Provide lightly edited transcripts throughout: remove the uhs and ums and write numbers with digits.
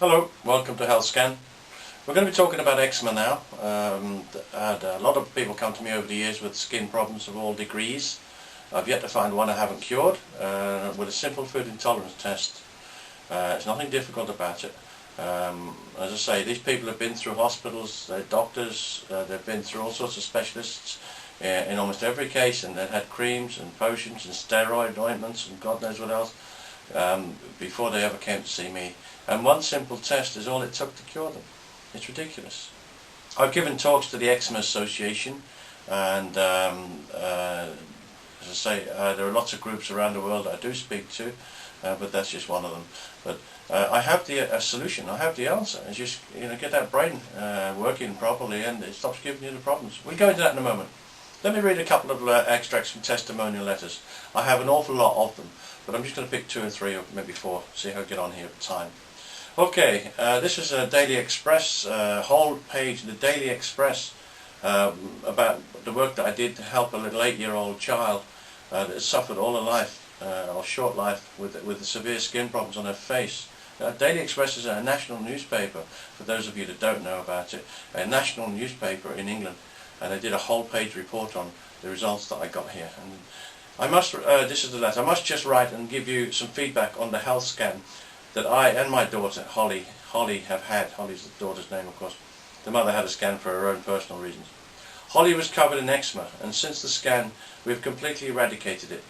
Hello, welcome to Health Scan. We're going to be talking about eczema now. I had a lot of people come to me over the years with skin problems of all degrees. I've yet to find one I haven't cured with a simple food intolerance test. It's nothing difficult about it. As I say, these people have been through hospitals, they're doctors, they've been through all sorts of specialists in almost every case, and they've had creams and potions and steroid ointments and God knows what else before they ever came to see me. And one simple test is all it took to cure them. It's ridiculous. I've given talks to the Eczema Association, and as I say, there are lots of groups around the world I do speak to, but that's just one of them. But I have the solution. I have the answer. It's just get that brain working properly, and it stops giving you the problems. We'll go into that in a moment. Let me read a couple of extracts from testimonial letters. I have an awful lot of them, but I'm just going to pick 2 or 3 or maybe 4. See how I get on here at the time. Okay, this is a Daily Express, whole page of the Daily Express about the work that I did to help a little 8-year-old child that has suffered all her life, or short life, with severe skin problems on her face. Daily Express is a national newspaper, for those of you that don't know about it, a national newspaper in England, and I did a whole page report on the results that I got here. And I must, this is the letter, I must just write and give you some feedback on the health scan that I and my daughter, Holly have had. Holly's the daughter's name, of course. The mother had a scan for her own personal reasons. Holly was covered in eczema, and since the scan we have completely eradicated it.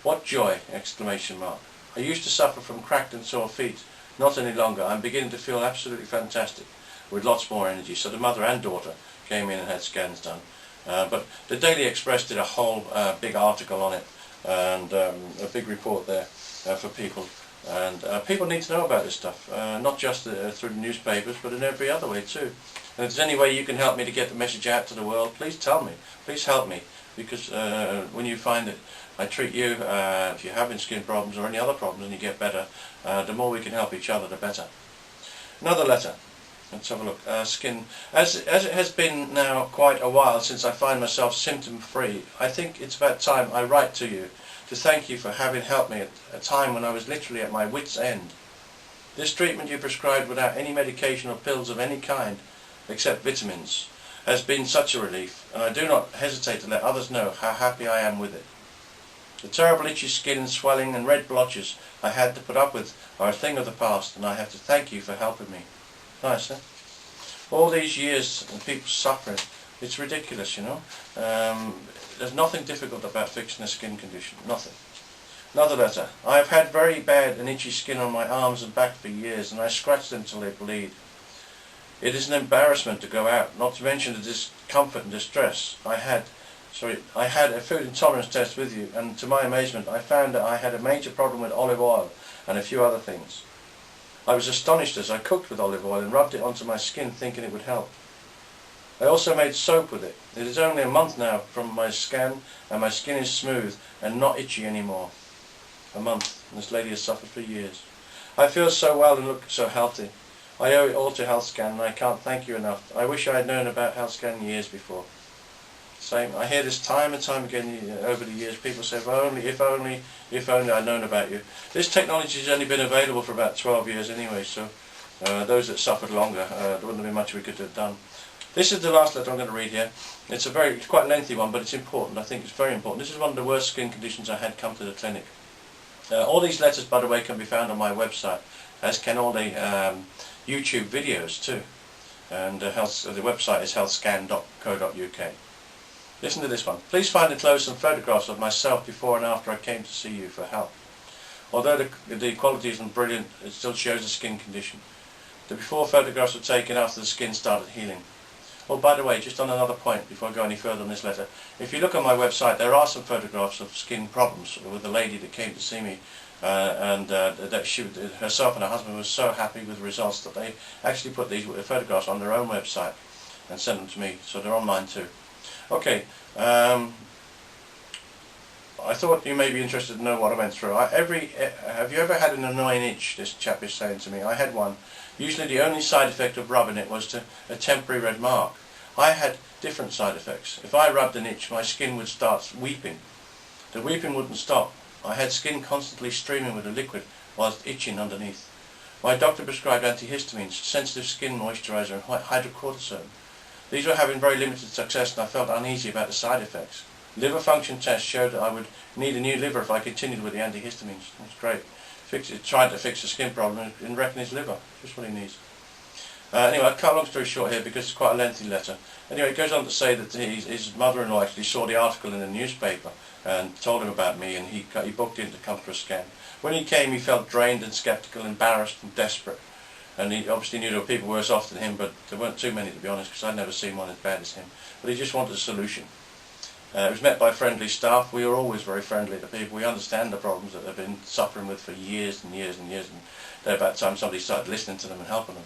What joy! Exclamation mark. I used to suffer from cracked and sore feet. Not any longer. I'm beginning to feel absolutely fantastic, with lots more energy. So the mother and daughter came in and had scans done. But the Daily Express did a whole big article on it, and a big report there for people. And people need to know about this stuff, not just through the newspapers, but in every other way too. And if there's any way you can help me to get the message out to the world, please tell me. Please help me, because when you find that I treat you, if you're having skin problems or any other problems and you get better, the more we can help each other, the better. Another letter. Let's have a look. Skin. As it has been now quite a while since I find myself symptom-free, I think it's about time I write to you to thank you for having helped me at a time when I was literally at my wit's end. This treatment you prescribed without any medication or pills of any kind, except vitamins, has been such a relief, and I do not hesitate to let others know how happy I am with it. The terrible itchy skin and swelling and red blotches I had to put up with are a thing of the past, and I have to thank you for helping me. Nice, eh? All these years and people suffering, it's ridiculous, There's nothing difficult about fixing a skin condition, nothing. Another letter. I have had very bad and itchy skin on my arms and back for years, and I scratch them till they bleed. It is an embarrassment to go out, not to mention the discomfort and distress. I had a food intolerance test with you, and to my amazement I found that I had a major problem with olive oil and a few other things. I was astonished as I cooked with olive oil and rubbed it onto my skin thinking it would help. I also made soap with it. It is only a month now from my scan, and my skin is smooth and not itchy anymore. A month, and this lady has suffered for years. I feel so well and look so healthy. I owe it all to Health Scan, and I can't thank you enough. I wish I had known about Health Scan years before. Same. I hear this time and time again over the years. People say, if only I'd known about you. This technology has only been available for about 12 years anyway, so those that suffered longer, there wouldn't have been much we could have done. This is the last letter I'm going to read here. It's quite a lengthy one, but it's important. I think it's very important. This is one of the worst skin conditions I had come to the clinic. All these letters, by the way, can be found on my website, as can all the YouTube videos too. And the website is healthscan.co.uk. Listen to this one. Please find enclosed some photographs of myself before and after I came to see you for help. Although the quality isn't brilliant, it still shows a skin condition. The before photographs were taken after the skin started healing. Oh, by the way, just on another point before I go any further on this letter, if you look on my website, there are some photographs of skin problems with the lady that came to see me, and that she herself and her husband were so happy with the results that they actually put these photographs on their own website and sent them to me, so they're on mine too. Okay, I thought you may be interested to know what I went through. Have you ever had an annoying itch, this chap is saying to me? I had one. Usually the only side effect of rubbing it was a temporary red mark. I had different side effects. If I rubbed an itch, my skin would start weeping. The weeping wouldn't stop. I had skin constantly streaming with a liquid whilst itching underneath. My doctor prescribed antihistamines, sensitive skin moisturizer and hydrocortisone. These were having very limited success and I felt uneasy about the side effects. Liver function tests showed that I would need a new liver if I continued with the antihistamines. That's great. Tried to fix the skin problem and reckon his liver, just what he needs. Anyway, I'll cut a long story short here because it's quite a lengthy letter. Anyway, it goes on to say that his mother-in-law actually saw the article in the newspaper and told him about me, and he booked in to come for a scan. When he came, he felt drained and sceptical, embarrassed and desperate. And he obviously knew there were people worse off than him, but there weren't too many, to be honest, because I'd never seen one as bad as him. But he just wanted a solution. It was met by friendly staff. We are always very friendly to people. We understand the problems that they've been suffering with for years and years and years, and they're about time somebody started listening to them and helping them.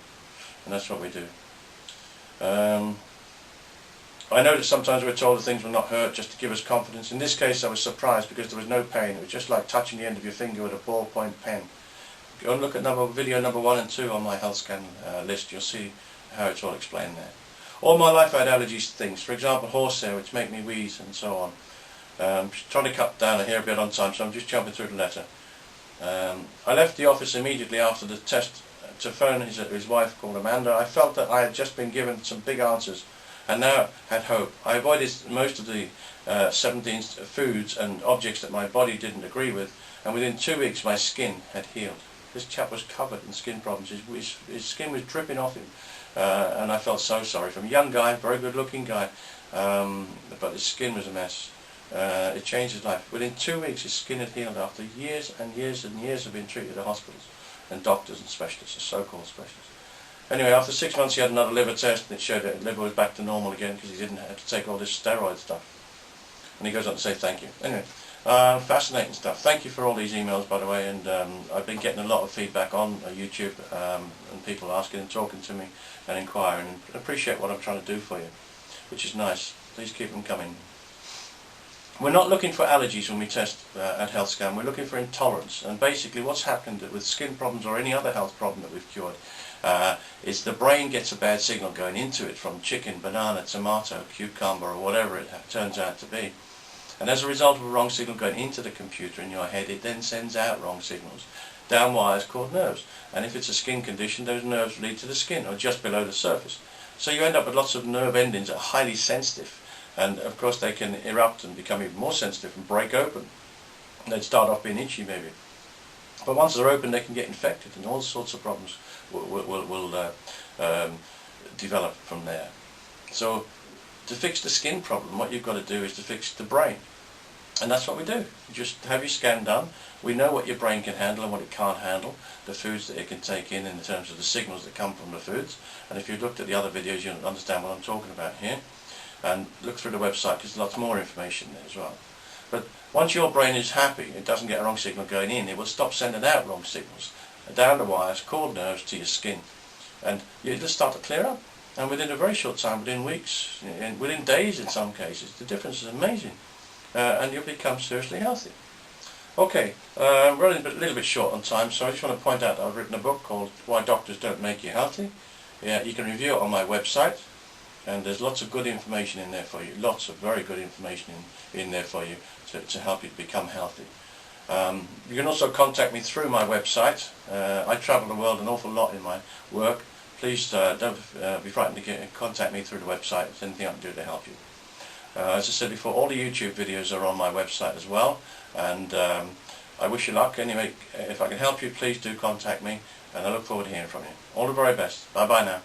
And that's what we do. I know that sometimes we're told that things will not hurt just to give us confidence. In this case I was surprised because there was no pain. It was just like touching the end of your finger with a ballpoint pen. Go and look at video number 1 and 2 on my health scan list. You'll see how it's all explained there. All my life I had allergies to things. For example, horsehair, which make me wheeze and so on. Trying to cut down here a bit on time, so I'm just jumping through the letter. I left the office immediately after the test to phone his wife called Amanda. I felt that I had just been given some big answers and now had hope. I avoided most of the 17 foods and objects that my body didn't agree with, and within 2 weeks my skin had healed. This chap was covered in skin problems. His skin was dripping off him, and I felt so sorry for him. Young guy, very good looking guy, but his skin was a mess. It changed his life. Within 2 weeks his skin had healed after years and years and years of being treated at hospitals and doctors and specialists, or so-called specialists. Anyway, after 6 months he had another liver test and it showed that his liver was back to normal again because he didn't have to take all this steroid stuff. And he goes on to say thank you. Anyway, fascinating stuff. Thank you for all these emails, by the way, and I've been getting a lot of feedback on YouTube and people asking and talking to me and inquiring, and appreciate what I'm trying to do for you, which is nice. Please keep them coming. We're not looking for allergies when we test at health scan. We're looking for intolerance, and basically what's happened with skin problems or any other health problem that we've cured is the brain gets a bad signal going into it from chicken, banana, tomato, cucumber, or whatever it turns out to be. And as a result of a wrong signal going into the computer in your head, it then sends out wrong signals down wires called nerves. And if it's a skin condition, those nerves lead to the skin or just below the surface. So you end up with lots of nerve endings that are highly sensitive. And of course they can erupt and become even more sensitive and break open. And they'd start off being itchy maybe. But once they're open they can get infected and all sorts of problems will develop from there. So to fix the skin problem, what you've got to do is to fix the brain. And that's what we do. You just have your scan done. We know what your brain can handle and what it can't handle, the foods that it can take in terms of the signals that come from the foods. And if you've looked at the other videos you'll understand what I'm talking about here. And look through the website because there's lots more information there as well. But once your brain is happy, it doesn't get a wrong signal going in, it will stop sending out wrong signals down the wires called nerves to your skin, and you'll just start to clear up. And within a very short time, within weeks, within days in some cases, the difference is amazing, and you'll become seriously healthy. Okay, running a little bit short on time, so I just want to point out that I've written a book called Why Doctors Don't Make You Healthy. Yeah, you can review it on my website. And there's lots of good information in there for you, lots of very good information in there for you to help you to become healthy. You can also contact me through my website. I travel the world an awful lot in my work. Please don't be frightened to contact me through the website. If there's anything I can do to help you. As I said before, all the YouTube videos are on my website as well, and I wish you luck. Anyway, if I can help you, please do contact me, and I look forward to hearing from you. All the very best. Bye bye now.